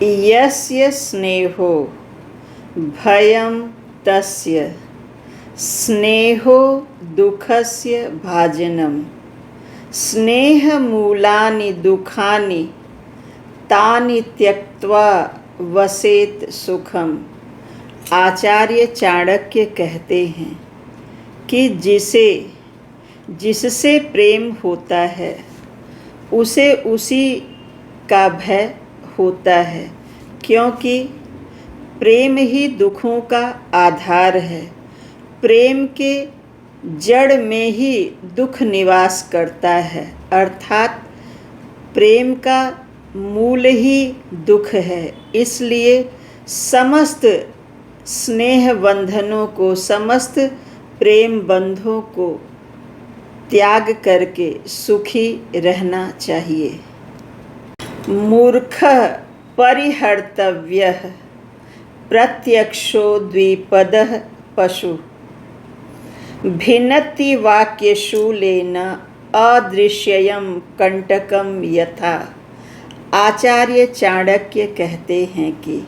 यस्य स्नेहो भयं तस्य स्नेहो दुःखस्य भाजनम् स्नेहमूलानि दुःखानि तानि त्यक्त्वा वसेत सुखम। आचार्य चाणक्य कहते हैं कि जिससे प्रेम होता है उसे उसी का भय होता है, क्योंकि प्रेम ही दुखों का आधार है। प्रेम के जड़ में ही दुख निवास करता है, अर्थात प्रेम का मूल ही दुख है। इसलिए समस्त स्नेह बंधनों को, समस्त प्रेम बंधों को त्याग करके सुखी रहना चाहिए। मूर्खः परिहर्तव्यः प्रत्यक्षो द्विपदः पशु भिन्नति वाक्यशूलेन अदृश्यं कंटकम यथा। आचार्य चाणक्य कहते हैं कि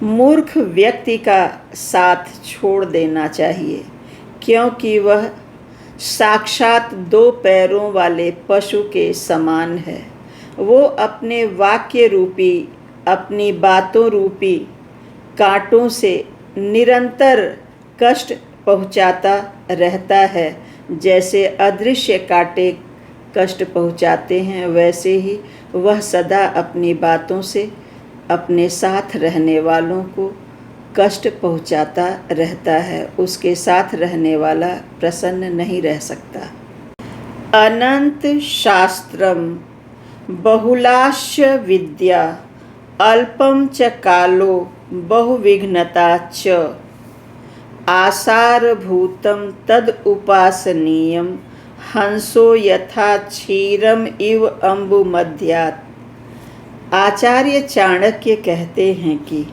मूर्ख व्यक्ति का साथ छोड़ देना चाहिए, क्योंकि वह साक्षात दो पैरों वाले पशु के समान है। वो अपने वाक्य रूपी, अपनी बातों रूपी कांटों से निरंतर कष्ट पहुंचाता रहता है। जैसे अदृश्य कांटे कष्ट पहुंचाते हैं, वैसे ही वह सदा अपनी बातों से अपने साथ रहने वालों को कष्ट पहुंचाता रहता है। उसके साथ रहने वाला प्रसन्न नहीं रह सकता। अनंत शास्त्रम बहुलाश्च विद्या अल्पम च कालो बहुविघ्नता च आसारभूतं तद उपासनीयं हंसो यथा क्षीरम इव अम्बुमध्यात्। आचार्य चाणक्य कहते हैं कि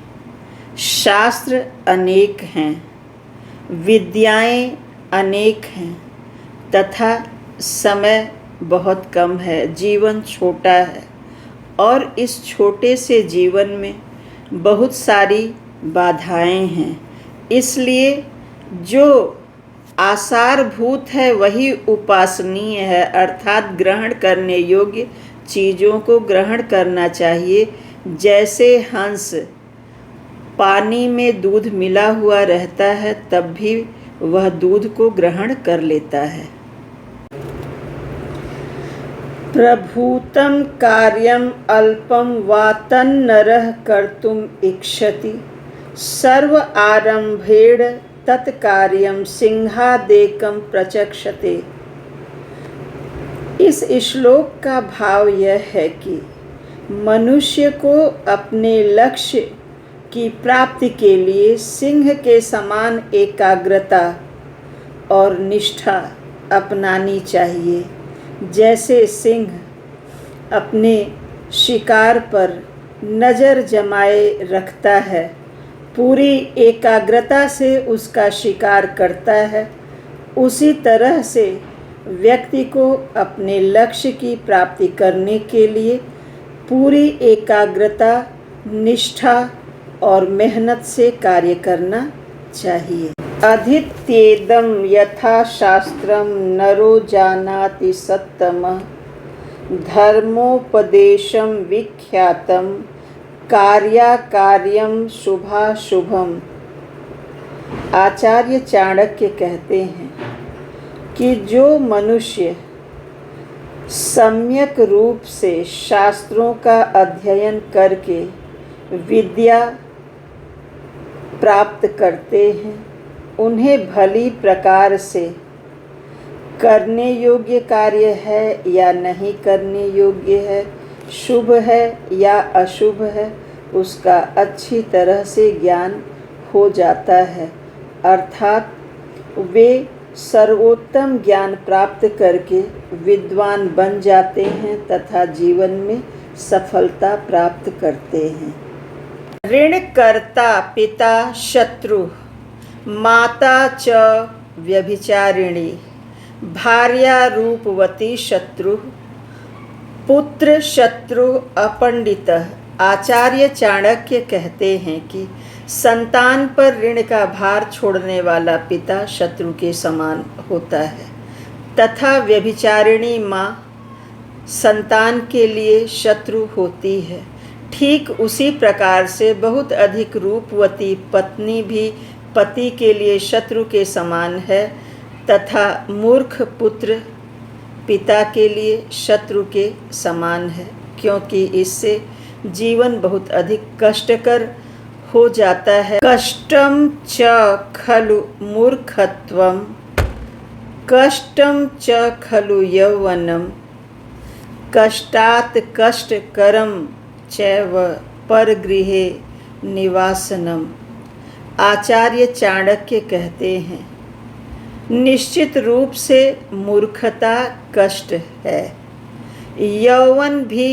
शास्त्र अनेक हैं, विद्याएं अनेक हैं, तथा समय बहुत कम है, जीवन छोटा है, और इस छोटे से जीवन में बहुत सारी बाधाएं हैं। इसलिए जो आसारभूत है वही उपासनीय है, अर्थात ग्रहण करने योग्य चीज़ों को ग्रहण करना चाहिए। जैसे हंस पानी में दूध मिला हुआ रहता है, तब भी वह दूध को ग्रहण कर लेता है। प्रभूतं कार्यम अल्पम वा तन्नरः कर्तुम इच्छति सर्व आरंभेण तत्कार्यम सिंहादेकम प्रचक्षते। इस श्लोक का भाव यह है कि मनुष्य को अपने लक्ष्य की प्राप्ति के लिए सिंह के समान एकाग्रता और निष्ठा अपनानी चाहिए। जैसे सिंह अपने शिकार पर नज़र जमाए रखता है, पूरी एकाग्रता से उसका शिकार करता है, उसी तरह से व्यक्ति को अपने लक्ष्य की प्राप्ति करने के लिए पूरी एकाग्रता, निष्ठा और मेहनत से कार्य करना चाहिए। अधीत्येदं यथा शास्त्रम नरो जानाति सत्तमः धर्मोपदेशं विख्यातं कार्याकार्यं शुभाशुभम्। आचार्य चाणक्य कहते हैं कि जो मनुष्य सम्यक रूप से शास्त्रों का अध्ययन करके विद्या प्राप्त करते हैं, उन्हें भली प्रकार से करने योग्य कार्य है या नहीं करने योग्य है, शुभ है या अशुभ है, उसका अच्छी तरह से ज्ञान हो जाता है। अर्थात वे सर्वोत्तम ज्ञान प्राप्त करके विद्वान बन जाते हैं तथा जीवन में सफलता प्राप्त करते हैं। ऋणकर्ता पिता शत्रु माता च व्यभिचारिणी भार्या रूपवती शत्रु पुत्र शत्रु अपंडितः। आचार्य चाणक्य कहते हैं कि संतान पर ऋण का भार छोड़ने वाला पिता शत्रु के समान होता है तथा व्यभिचारिणी माँ संतान के लिए शत्रु होती है। ठीक उसी प्रकार से बहुत अधिक रूपवती पत्नी भी पति के लिए शत्रु के समान है तथा मूर्ख पुत्र पिता के लिए शत्रु के समान है, क्योंकि इससे जीवन बहुत अधिक कष्टकर हो जाता है। कष्टम च खलु मूर्खत्वम, कष्टम च खलु यौवनम, कष्टात् कष्टकरम चैव परगृहे निवासनम। आचार्य चाणक्य कहते हैं, निश्चित रूप से मूर्खता कष्ट है, यौवन भी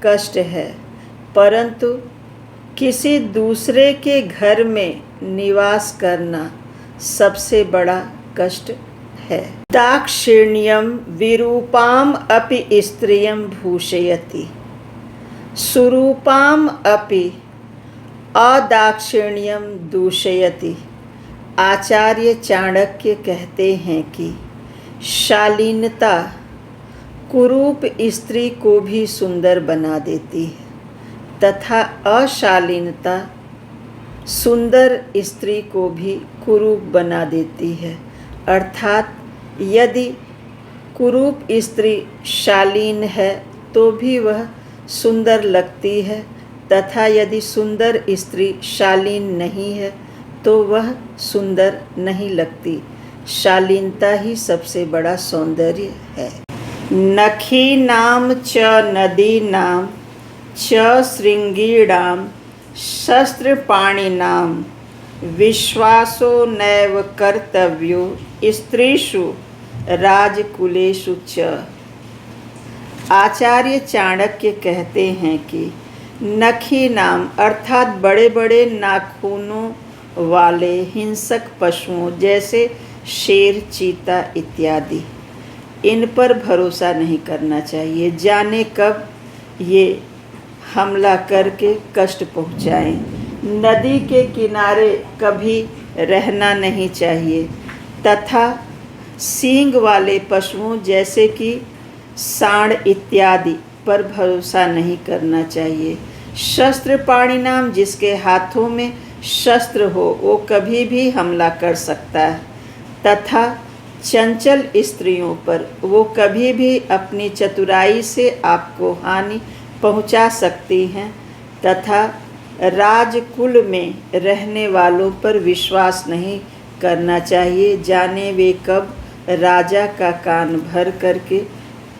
कष्ट है, परंतु किसी दूसरे के घर में निवास करना सबसे बड़ा कष्ट है। दाक्षिण्यम विरूपाम अपि स्त्रियं भूषयति, सुरूपाम अपि अदाक्षिण्यम दूषयति। आचार्य चाणक्य कहते हैं कि शालीनता कुरूप स्त्री को भी सुंदर बना देती है तथा अशालीनता सुंदर स्त्री को भी कुरूप बना देती है। अर्थात यदि कुरूप स्त्री शालीन है तो भी वह सुंदर लगती है तथा यदि सुंदर स्त्री शालीन नहीं है तो वह सुंदर नहीं लगती। शालीनता ही सबसे बड़ा सौंदर्य है। नखीनां च नदीनां च शृंगीणां शस्त्रपाणिनां विश्वासो नैव कर्तव्यो स्त्रीषु राजकुलेषु च। आचार्य चाणक्य कहते हैं कि नखी नाम अर्थात बड़े बड़े नाखूनों वाले हिंसक पशुओं जैसे शेर, चीता इत्यादि, इन पर भरोसा नहीं करना चाहिए। जाने कब ये हमला करके कष्ट पहुँचाएं। नदी के किनारे कभी रहना नहीं चाहिए तथा सींग वाले पशुओं जैसे कि सांड इत्यादि पर भरोसा नहीं करना चाहिए। शस्त्रपाणि नाम जिसके हाथों में शस्त्र हो वो कभी भी हमला कर सकता है तथा चंचल स्त्रियों पर वो कभी भी अपनी चतुराई से आपको हानि पहुंचा सकती हैं तथा राजकुल में रहने वालों पर विश्वास नहीं करना चाहिए। जाने वे कब राजा का कान भर करके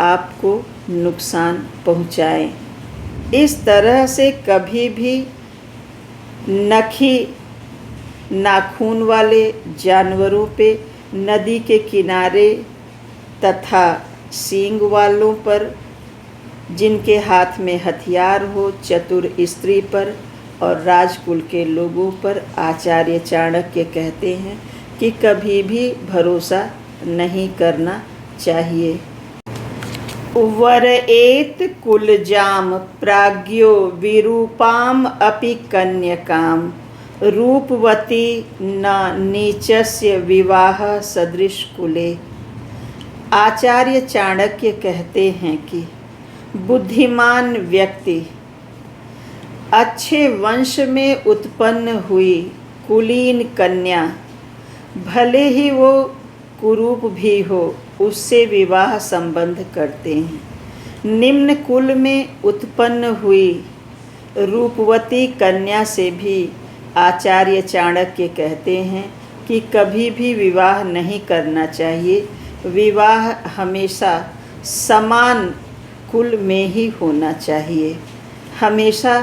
आपको नुकसान पहुंचाएं। इस तरह से कभी भी नखी नाखून वाले जानवरों पे, नदी के किनारे तथा सींग वालों पर, जिनके हाथ में हथियार हो, चतुर स्त्री पर और राजकुल के लोगों पर आचार्य चाणक्य कहते हैं कि कभी भी भरोसा नहीं करना चाहिए। वरएत कुलजाम प्राज्ञो विरूपाम अपि कन्यकाम रूपवती न नीचस्य विवाह सदृश कुले। आचार्य चाणक्य कहते हैं कि बुद्धिमान व्यक्ति अच्छे वंश में उत्पन्न हुई कुलीन कन्या, भले ही वो कुरूप भी हो, उससे विवाह संबंध करते हैं। निम्न कुल में उत्पन्न हुई रूपवती कन्या से भी आचार्य चाणक्य कहते हैं कि कभी भी विवाह नहीं करना चाहिए। विवाह हमेशा समान कुल में ही होना चाहिए। हमेशा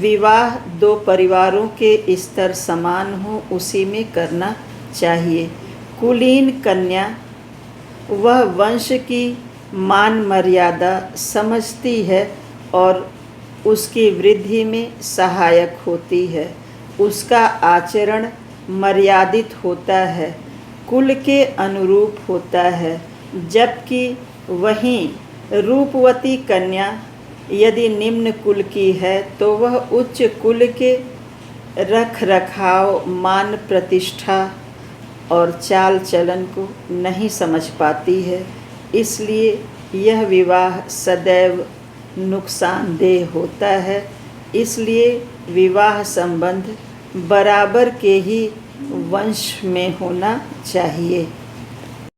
विवाह दो परिवारों के स्तर समान हो उसी में करना चाहिए। कुलीन कन्या वह वंश की मान मर्यादा समझती है और उसकी वृद्धि में सहायक होती है। उसका आचरण मर्यादित होता है, कुल के अनुरूप होता है, जबकि वहीं रूपवती कन्या यदि निम्न कुल की है तो वह उच्च कुल के रख रखाव, मान प्रतिष्ठा और चाल चलन को नहीं समझ पाती है। इसलिए यह विवाह सदैव नुकसानदेह होता है। इसलिए विवाह संबंध बराबर के ही वंश में होना चाहिए।